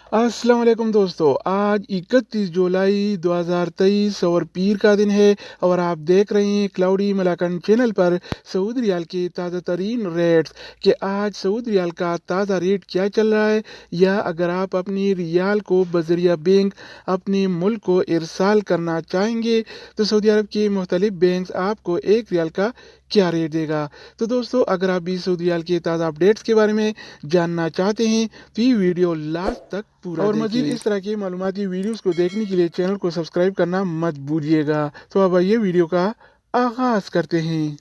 अस्सलाम वालेकुम दोस्तों, आज 31 जुलाई 2023 और पीर का दिन है और आप देख रहे हैं क्लाउडी मलाकन चैनल पर सऊदी रियाल के ताज़ा तरीन रेट्स कि आज सऊदी रियाल का ताज़ा रेट क्या चल रहा है, या अगर आप अपनी रियाल को बजरिया बैंक अपने मुल्क को इरसाल करना चाहेंगे तो सऊदी अरब के मुख्तलिफ बैंक आपको एक रियाल का क्या रेट देगा। तो दोस्तों, अगर आप भी सऊदी रियाल के ताज़ा अपडेट्स के बारे में जानना चाहते हैं तो ये वीडियो लास्ट तक पूरा और मजीद इस तरह की मालूमाती वीडियोस को देखने के लिए चैनल को सब्सक्राइब करना मत भूलिएगा। तो अब आइए वीडियो का आगाज करते हैं।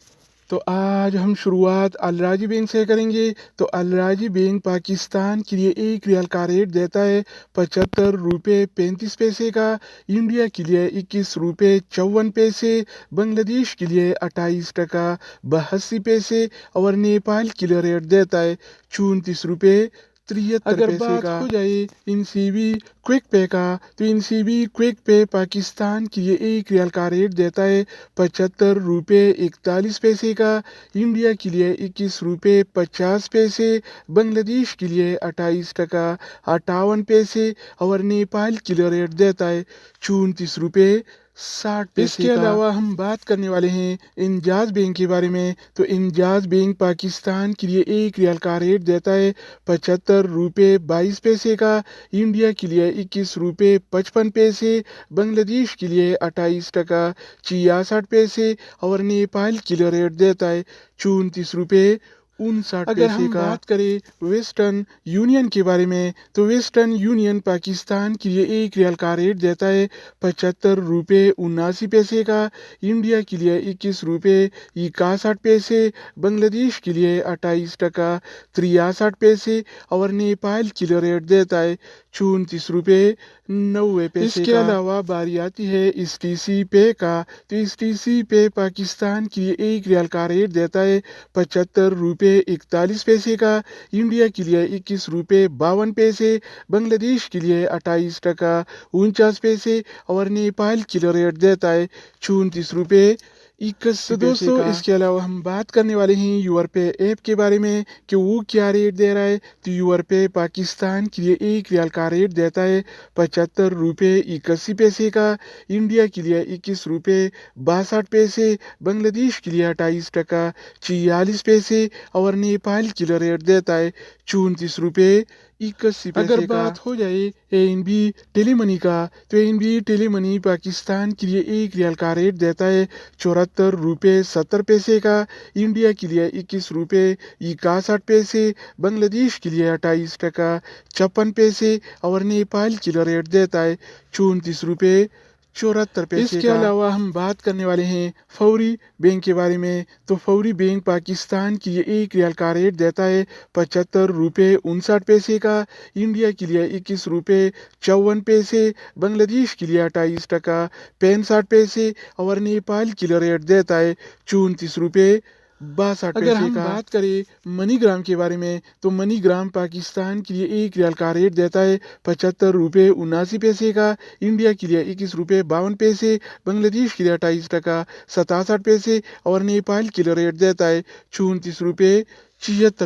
तो आज हम शुरुआत अल राजी बैंक से करेंगे। तो अल राजी बैंक पाकिस्तान के लिए एक रियाल का रेट देता है 75 रुपये 35 पैसे का, इंडिया के लिए 21 रुपये 54 पैसे, बांग्लादेश के लिए 28 टका 82 पैसे और नेपाल के लिए रेट देता है 34 रुपये 73 अगर बात हो जाए इनसीबी क्विक पे का, तो इनसीबी क्विक पे पाकिस्तान के लिए एक रियाल का रेट देता है 75 रुपये 41 पैसे का, इंडिया के लिए 21 रुपये 50 पैसे, बांग्लादेश के लिए 28 टका 58 पैसे और नेपाल के लिए रेट देता है 34 रुपये 60 पैसे। इसके अलावा हम बात करने वाले हैं इंजाज बैंक के बारे में। तो इंजाज बैंक पाकिस्तान के लिए एक रियाल का रेट देता है 75 रुपये 22 पैसे का, इंडिया के लिए 21 रुपये 55 पैसे, बांग्लादेश के लिए 28 टका 66 पैसे और नेपाल के लिए रेट देता है 34 रुपये 59 अगर हम बात करें वेस्टर्न यूनियन के बारे में, तो वेस्टर्न यूनियन पाकिस्तान के लिए एक रियाल का रेट देता है 75 रुपये 79 पैसे का, इंडिया के लिए 21 रुपये 61 पैसे, बांग्लादेश के लिए 28 टका 63 पैसे और नेपाल के लिए रेट देता है 34 रुपये 90 पैसे। इसके अलावा बारी आती है STC पे का। तो STC पे पाकिस्तान के लिए एक रियाल का रेट देता है 75 रुपये 41 पैसे का, इंडिया के लिए 21 रुपये 52 पैसे, बांग्लादेश के लिए 28 टका 49 पैसे और नेपाल के लिए रेट देता है 34 रुपये 81 पैसे। दोस्तों, इसके अलावा हम बात करने वाले हैं यूर पे ऐप के बारे में कि वो क्या रेट दे रहा है। तो यूर पे पाकिस्तान के लिए एक रियाल का रेट देता है 75 रुपये 81 पैसे का, इंडिया के लिए 21 रुपये 62 पैसे, बांग्लादेश के लिए 28 टका 46 पैसे और नेपाल के लिए रेट देता है 34 रुपये 81 पैसे। अगर बात हो जाए ANB टेलीमनी का, तो ANB टेलीमनी पाकिस्तान के लिए एक रियाल का रेट देता है 74 रुपये 70 पैसे का, इंडिया के लिए 21 रुपये 61 पैसे, बांग्लादेश के लिए 28 टका 56 पैसे और नेपाल के लिए रेट देता है 34 रुपये 74 पैसे। इसके अलावा हम बात करने वाले हैं फौरी बैंक के बारे में। तो फौरी बैंक पाकिस्तान के लिए एक रियाल का रेट देता है 75 रुपये 59 पैसे का, इंडिया के लिए 21 रुपये 54 पैसे, बांग्लादेश के लिए 28 टका 65 पैसे और नेपाल के लिए रेट देता है 34 रुपये 62 पैसे। अगर हम बात करें मनीग्राम के बारे में, तो मनीग्राम पाकिस्तान के लिए एक रियाल का रेट देता है 75 रुपये 79 पैसे का, इंडिया के लिए 21 रुपये 52 पैसे, बांग्लादेश के लिए 28 टका 67 पैसे और नेपाल के लिए रेट देता है 34 रुपये 76